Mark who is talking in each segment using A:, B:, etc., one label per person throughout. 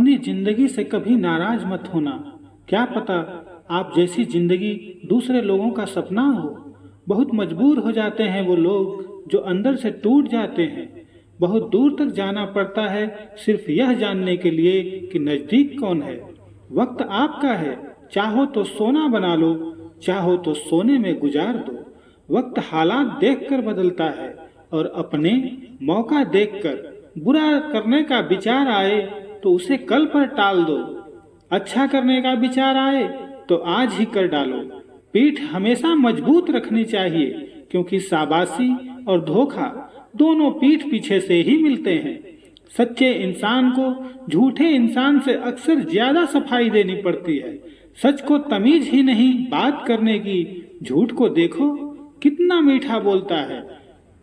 A: अपनी जिंदगी से कभी नाराज मत होना। क्या पता आप जैसी जिंदगी दूसरे लोगों का सपना हो। बहुत मजबूर हो जाते हैं वो लोग जो अंदर से टूट जाते हैं। बहुत दूर तक जाना पड़ता है सिर्फ यह जानने के लिए कि नजदीक कौन है। वक्त आपका है, चाहो तो सोना बना लो, चाहो तो सोने में गुजार दो। वक्त हालात देखकर बदलता है और अपने मौका देखकर बुरा करने का विचार आए तो उसे कल पर टाल दो। अच्छा करने का विचार आए तो आज ही कर डालो। पीठ हमेशा मजबूत रखनी चाहिए क्योंकि शाबाशी और धोखा दोनों पीठ पीछे से ही मिलते हैं। सच्चे इंसान को झूठे इंसान से अक्सर ज्यादा सफाई देनी पड़ती है। सच को तमीज ही नहीं बात करने की। झूठ को देखो कितना मीठा बोलता है।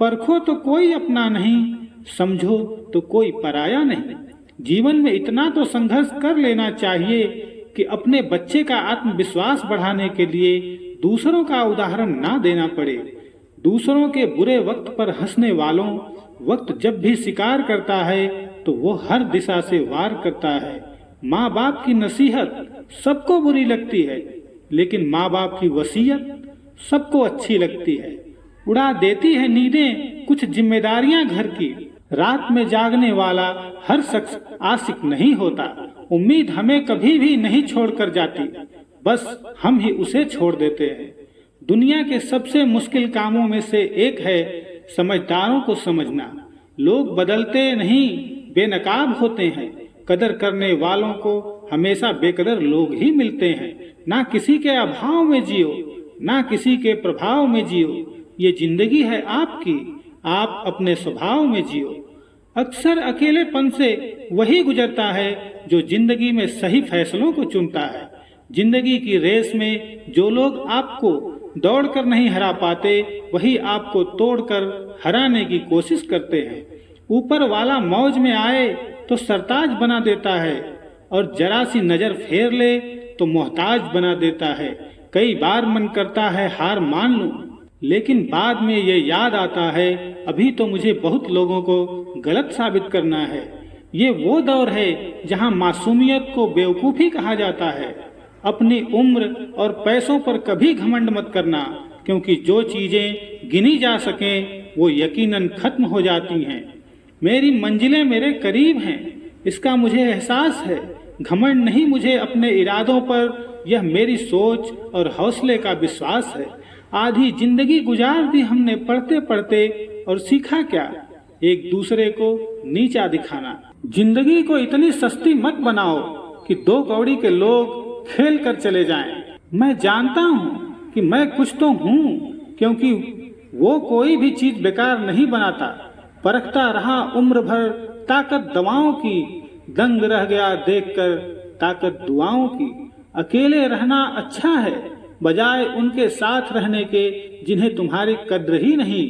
A: परखो तो कोई अपना नहीं, समझो तो कोई पराया नहीं। जीवन में इतना तो संघर्ष कर लेना चाहिए कि अपने बच्चे का आत्मविश्वास बढ़ाने के लिए दूसरों का उदाहरण ना देना पड़े। दूसरों के बुरे वक्त पर हंसने वालों वक्त जब भी शिकार करता है तो वो हर दिशा से वार करता है। माँ बाप की नसीहत सबको बुरी लगती है, लेकिन माँ बाप की वसीयत सबको अच्छी लगती है। उड़ा देती है नींदें कुछ जिम्मेदारियां घर की। रात में जागने वाला हर शख्स आशिक नहीं होता। उम्मीद हमें कभी भी नहीं छोड़कर जाती, बस हम ही उसे छोड़ देते हैं। दुनिया के सबसे मुश्किल कामों में से एक है समझदारों को समझना। लोग बदलते नहीं, बेनकाब होते हैं। कदर करने वालों को हमेशा बेकदर लोग ही मिलते हैं। ना किसी के अभाव में जियो, ना किसी के प्रभाव में जियो। ये जिंदगी है आपकी, आप अपने स्वभाव में जियो। अक्सर अकेलेपन से वही गुजरता है जो जिंदगी में सही फैसलों को चुनता है। जिंदगी की रेस में जो लोग आपको दौड़कर नहीं हरा पाते, वही आपको तोड़कर हराने की कोशिश करते हैं। ऊपर वाला मौज में आए तो सरताज बना देता है और जरा सी नजर फेर ले तो मोहताज बना देता है। कई बार मन करता है हार मान लूं, लेकिन बाद में ये याद आता है अभी तो मुझे बहुत लोगों को गलत साबित करना है। ये वो दौर है जहां मासूमियत को बेवकूफ़ी कहा जाता है। अपनी उम्र और पैसों पर कभी घमंड मत करना, क्योंकि जो चीजें गिनी जा सकें वो यकीनन खत्म हो जाती हैं। मेरी मंजिलें मेरे करीब हैं, इसका मुझे एहसास है। घमंड नहीं मुझे अपने इरादों पर, यह मेरी सोच और हौसले का विश्वास है। आधी जिंदगी गुजार दी हमने पढ़ते पढ़ते, और सीखा क्या? एक दूसरे को नीचा दिखाना। जिंदगी को इतनी सस्ती मत बनाओ कि दो कौड़ी के लोग खेल कर चले जाएं। मैं जानता हूँ कि मैं कुछ तो हूँ, क्योंकि वो कोई भी चीज बेकार नहीं बनाता। परखता रहा उम्र भर ताकत दवाओं की, दंग रह गया देखकर ताकत दुआओं की। अकेले रहना अच्छा है बजाय उनके साथ रहने के जिन्हें तुम्हारी कद्र ही नहीं।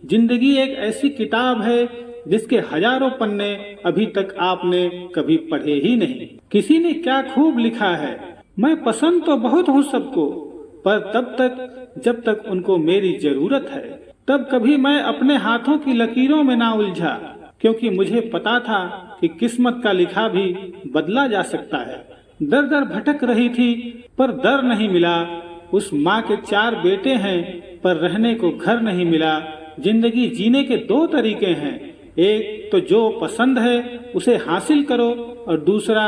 A: जिंदगी एक ऐसी किताब है जिसके हजारों पन्ने अभी तक आपने कभी पढ़े ही नहीं। किसी ने क्या खूब लिखा है, मैं पसंद तो बहुत हूँ सबको, पर तब तक जब तक उनको मेरी जरूरत है। तब कभी मैं अपने हाथों की लकीरों में ना उलझा, क्योंकि मुझे पता था कि किस्मत का लिखा भी बदला जा सकता है। दर दर भटक रही थी पर दर नहीं मिला। उस माँ के 4 बेटे हैं पर रहने को घर नहीं मिला। जिंदगी जीने के 2 तरीके हैं, एक तो जो पसंद है उसे हासिल करो, और दूसरा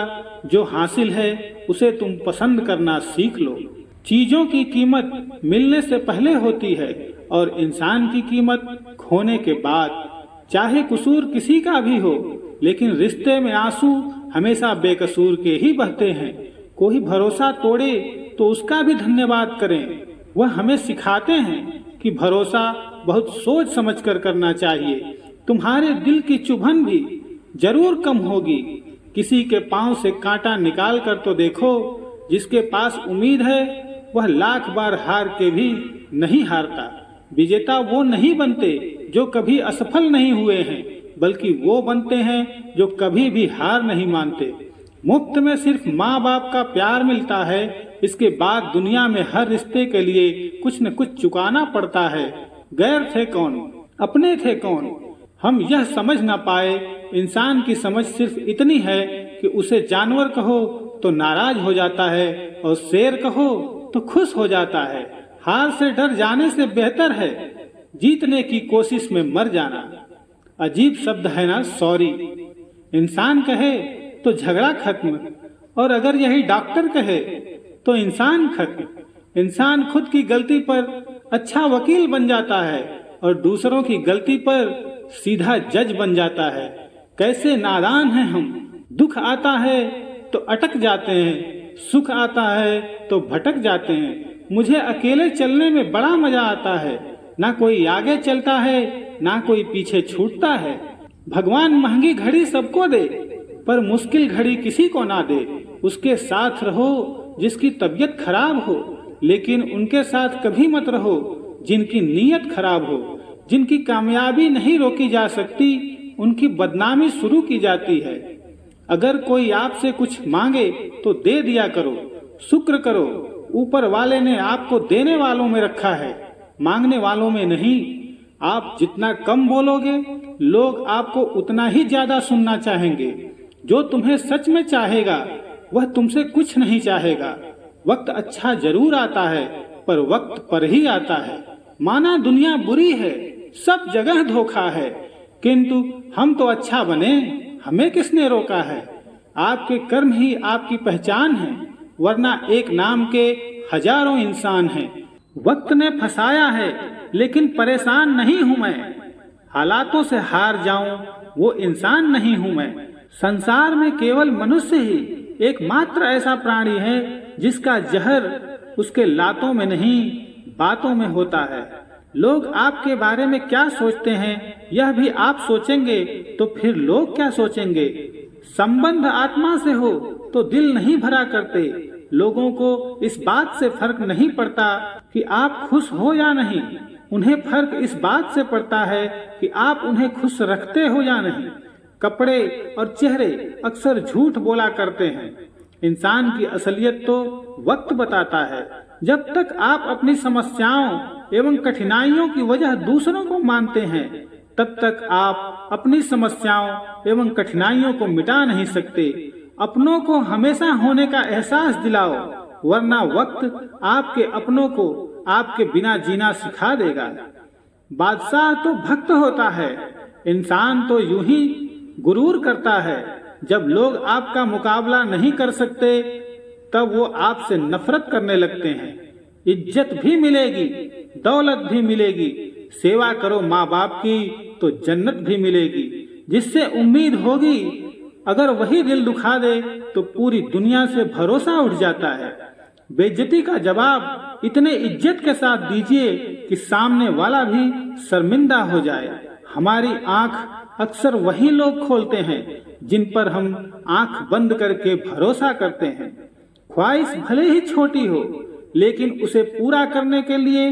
A: जो हासिल है उसे तुम पसंद करना सीख लो। चीजों की कीमत मिलने से पहले होती है और इंसान की कीमत खोने के बाद। चाहे कसूर किसी का भी हो, लेकिन रिश्ते में आंसू हमेशा बेकसूर के ही बहते हैं। कोई भरोसा तोड़े तो उसका भी धन्यवाद करें। वह हमें सिखाते हैं कि भरोसा बहुत सोच समझकर करना चाहिए। तुम्हारे दिल की चुभन भी जरूर कम होगी। किसी के पांव से कांटा निकाल कर तो देखो। जिसके पास उम्मीद है वह लाख बार हार के भी नहीं हारता। विजेता वो नहीं बनते जो कभी असफल नहीं हुए हैं, बल्कि वो बनते हैं जो कभी भी हार नहीं मानते। मुफ्त में सिर्फ माँ बाप का प्यार मिलता है, इसके बाद दुनिया में हर रिश्ते के लिए कुछ न कुछ चुकाना पड़ता है। गैर थे कौन, अपने थे कौन, हम यह समझ न पाए। इंसान की समझ सिर्फ इतनी है कि उसे जानवर कहो तो नाराज हो जाता है और शेर कहो तो खुश हो जाता है। हार से डर जाने से बेहतर है जीतने की कोशिश में मर जाना। अजीब शब्द है ना सॉरी। इंसान कहे तो झगड़ा खत्म, और अगर यही डॉक्टर कहे तो इंसान खत्म। इंसान खुद की गलती पर अच्छा वकील बन जाता है और दूसरों की गलती पर सीधा जज बन जाता है। कैसे नादान हैं हम। दुख आता है तो अटक जाते हैं, सुख आता है तो भटक जाते हैं। मुझे अकेले चलने में बड़ा मजा आता है। ना कोई आगे चलता है ना कोई पीछे छूटता है। भगवान महंगी घड़ी सबको दे पर मुश्किल घड़ी किसी को ना दे। उसके साथ रहो जिसकी तबीयत खराब हो, लेकिन उनके साथ कभी मत रहो जिनकी नीयत खराब हो। जिनकी कामयाबी नहीं रोकी जा सकती उनकी बदनामी शुरू की जाती है। अगर कोई आपसे कुछ मांगे तो दे दिया करो, शुक्र करो। ऊपर वाले ने आपको देने वालों में रखा है, मांगने वालों में नहीं। आप जितना कम बोलोगे लोग आपको उतना ही ज्यादा सुनना चाहेंगे। जो तुम्हें सच में चाहेगा वह तुमसे कुछ नहीं चाहेगा। वक्त अच्छा जरूर आता है पर वक्त पर ही आता है। माना दुनिया बुरी है, सब जगह धोखा है, किंतु हम तो अच्छा बने, हमें किसने रोका है। आपके कर्म ही आपकी पहचान है, वरना एक नाम के हजारों इंसान हैं। वक्त ने फंसाया है लेकिन परेशान नहीं हूँ मैं। हालातों से हार जाऊं वो इंसान नहीं हूँ मैं। संसार में केवल मनुष्य ही एकमात्र ऐसा प्राणी है जिसका जहर उसके लातों में नहीं बातों में होता है। लोग आपके बारे में क्या सोचते हैं यह भी आप सोचेंगे तो फिर लोग क्या सोचेंगे। संबंध आत्मा से हो तो दिल नहीं भरा करते। लोगों को इस बात से फर्क नहीं पड़ता कि आप खुश हो या नहीं, उन्हें फर्क इस बात से पड़ता है कि आप उन्हें खुश रखते हो या नहीं। कपड़े और चेहरे अक्सर झूठ बोला करते हैं। इंसान की असलियत तो वक्त बताता है। जब तक आप अपनी समस्याओं एवं कठिनाइयों की वजह दूसरों को मानते हैं तब तक आप अपनी समस्याओं एवं कठिनाइयों को मिटा नहीं सकते। अपनों को हमेशा होने का एहसास दिलाओ, वरना वक्त आपके अपनों को आपके बिना जीना सिखा देगा। बादशाह तो भक्त होता है, इंसान तो यूं ही गुरूर करता है। जब लोग आपका मुकाबला नहीं कर सकते तब वो आपसे नफरत करने लगते हैं। इज्जत भी मिलेगी, दौलत भी मिलेगी। सेवा करो माँ बाप की तो जन्नत भी मिलेगी। जिससे उम्मीद होगी अगर वही दिल दुखा दे तो पूरी दुनिया से भरोसा उठ जाता है। बेइज्जती का जवाब इतने इज्जत के साथ दीजिए कि सामने वाला भी शर्मिंदा हो जाए। हमारी आंख अक्सर वही लोग खोलते हैं जिन पर हम आंख बंद करके भरोसा करते हैं। ख्वाहिश भले ही छोटी हो लेकिन उसे पूरा करने के लिए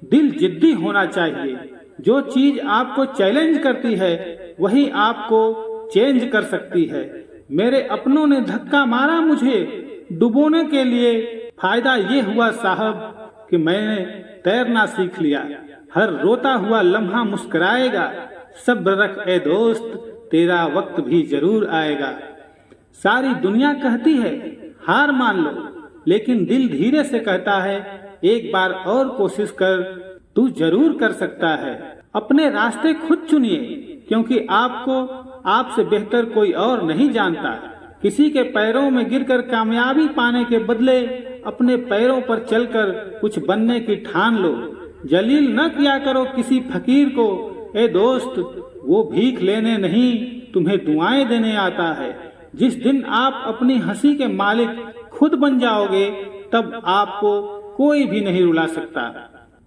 A: दिल जिद्दी होना चाहिए। जो चीज आपको चैलेंज करती है वही आपको चेंज कर सकती है। मेरे अपनों ने धक्का मारा मुझे डुबोने के लिए। फायदा ये हुआ साहब कि मैंने तैरना सीख लिया। हर रोता हुआ लम्हा मुस्कुराएगा। सब्र रख ए दोस्त, तेरा वक्त भी जरूर आएगा। सारी दुनिया कहती है हार मान लो, लेकिन दिल धीरे से कहता है एक बार और कोशिश कर, तू जरूर कर सकता है। अपने रास्ते खुद चुनिए, क्योंकि आपको आपसे बेहतर कोई और नहीं जानता। किसी के पैरों में गिरकर कामयाबी पाने के बदले अपने पैरों पर चलकर कुछ बनने की ठान लो। जलील न किया करो किसी फकीर को। ए दोस्त, वो भीख लेने नहीं तुम्हें दुआएं देने आता है। जिस दिन आप अपनी हंसी के मालिक खुद बन जाओगे तब आपको कोई भी नहीं रुला सकता।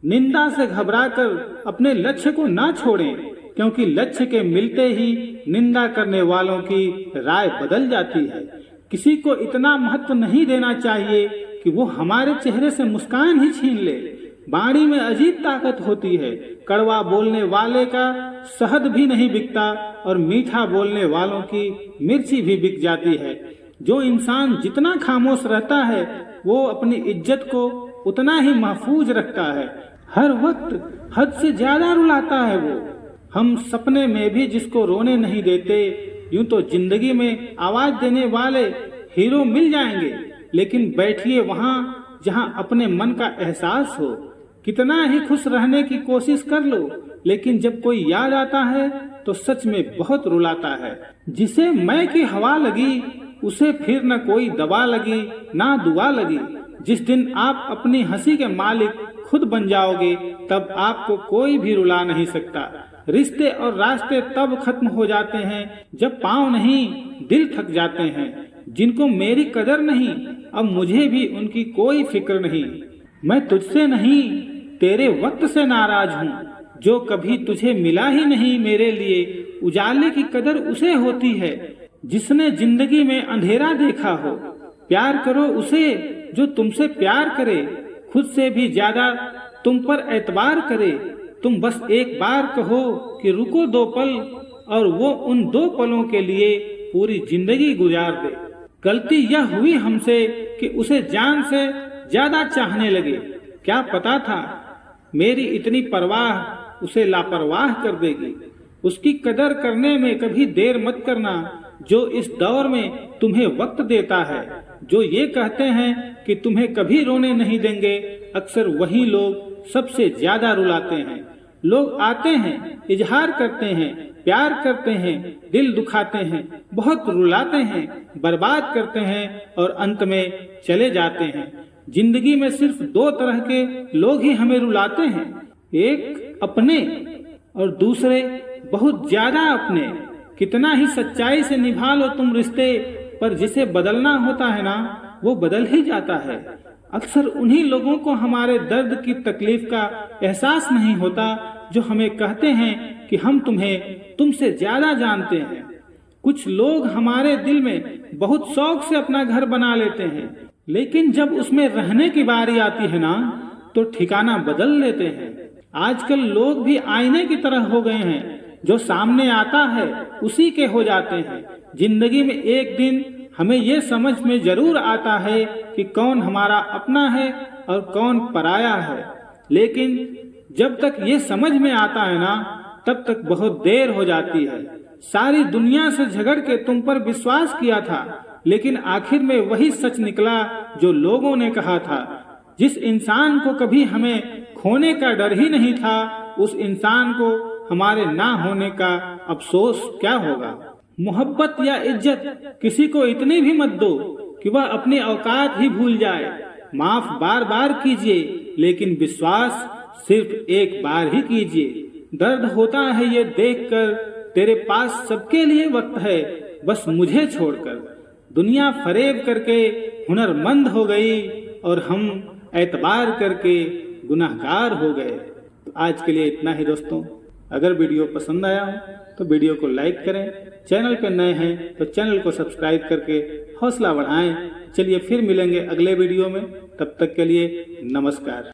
A: निंदा से घबराकर अपने लक्ष्य को ना छोड़ें, क्योंकि लक्ष्य के मिलते ही निंदा करने वालों की राय बदल जाती है। किसी को इतना महत्व नहीं देना चाहिए कि वो हमारे चेहरे से मुस्कान ही छीन ले। बाणी में अजीब ताकत होती है। कड़वा बोलने वाले का शहद भी नहीं बिकता और मीठा बोलने वालों की मिर्ची भी बिक जाती है। जो इंसान जितना खामोश रहता है वो अपनी इज्जत को उतना ही महफूज रखता है। हर वक्त हद से ज्यादा रुलाता है वो। हम सपने में भी जिसको रोने नहीं देते यूं तो जिंदगी में आवाज देने वाले हीरो मिल जाएंगे, लेकिन बैठिए वहां जहां अपने मन का एहसास हो। कितना ही खुश रहने की कोशिश कर लो, लेकिन जब कोई याद आता है तो सच में बहुत रुलाता है। जिसे मैं की हवा लगी उसे फिर न कोई दवा लगी ना दुआ लगी। जिस दिन आप अपनी हंसी के मालिक खुद बन जाओगे तब आपको कोई भी रुला नहीं सकता। रिश्ते और रास्ते तब खत्म हो जाते हैं जब पाँव नहीं दिल थक जाते हैं। जिनको मेरी कदर नहीं अब मुझे भी उनकी कोई फिक्र नहीं। मैं तुझसे नहीं तेरे वक्त से नाराज हूँ, जो कभी तुझे मिला ही नहीं मेरे लिए। उजाले की कदर उसे होती है जिसने जिंदगी में अंधेरा देखा हो। प्यार करो उसे जो तुमसे प्यार करे, खुद से भी ज्यादा तुम पर एतबार करे। तुम बस एक बार कहो कि रुको 2 पल, और वो उन 2 पलों के लिए पूरी जिंदगी गुजार दे। गलती यह हुई हमसे कि उसे जान से ज्यादा चाहने लगे। क्या पता था मेरी इतनी परवाह उसे लापरवाह कर देगी। उसकी कदर करने में कभी देर मत करना, जो इस दौर में तुम्हें वक्त देता है। जो ये कहते हैं कि तुम्हें कभी रोने नहीं देंगे, अक्सर वही लोग सबसे ज्यादा रुलाते हैं। लोग आते हैं, इजहार करते हैं, प्यार करते हैं, दिल दुखाते हैं, बहुत रुलाते हैं, बर्बाद करते हैं और अंत में चले जाते हैं। जिंदगी में सिर्फ 2 तरह के लोग ही हमें रुलाते हैं, एक अपने और दूसरे बहुत ज्यादा अपने। कितना ही सच्चाई से निभा लो तुम रिश्ते, पर जिसे बदलना होता है ना वो बदल ही जाता है। अक्सर उन्हीं लोगों को हमारे दर्द की तकलीफ का एहसास नहीं होता जो हमें कहते हैं कि हम तुम्हें तुमसे ज्यादा जानते हैं। कुछ लोग हमारे दिल में बहुत शौक से अपना घर बना लेते हैं, लेकिन जब उसमें रहने की बारी आती है ना तो ठिकाना बदल लेते हैं। आजकल लोग भी आईने की तरह हो गए हैं, जो सामने आता है उसी के हो जाते हैं। जिंदगी में एक दिन हमें ये समझ में जरूर आता है कि कौन हमारा अपना है और कौन पराया है, लेकिन जब तक ये समझ में आता है ना तब तक बहुत देर हो जाती है। सारी दुनिया से झगड़ के तुम पर विश्वास किया था, लेकिन आखिर में वही सच निकला जो लोगों ने कहा था। जिस इंसान को कभी हमें खोने का डर ही नहीं था, उस इंसान को हमारे ना होने का अफसोस क्या होगा। मोहब्बत या इज्जत किसी को इतनी भी मत दो कि वह अपनी औकात ही भूल जाए। माफ बार बार कीजिए, लेकिन विश्वास सिर्फ एक बार ही कीजिए। दर्द होता है ये देखकर तेरे पास सबके लिए वक्त है, बस मुझे छोड़कर। दुनिया फरेब करके हुनरमंद हो गई और हम एतबार करके गुनाहगार हो गए। तो आज के लिए इतना ही दोस्तों। अगर वीडियो पसंद आया हो तो वीडियो को लाइक करें, चैनल पर नए हैं तो चैनल को सब्सक्राइब करके हौसला बढ़ाएं। चलिए फिर मिलेंगे अगले वीडियो में, तब तक के लिए नमस्कार।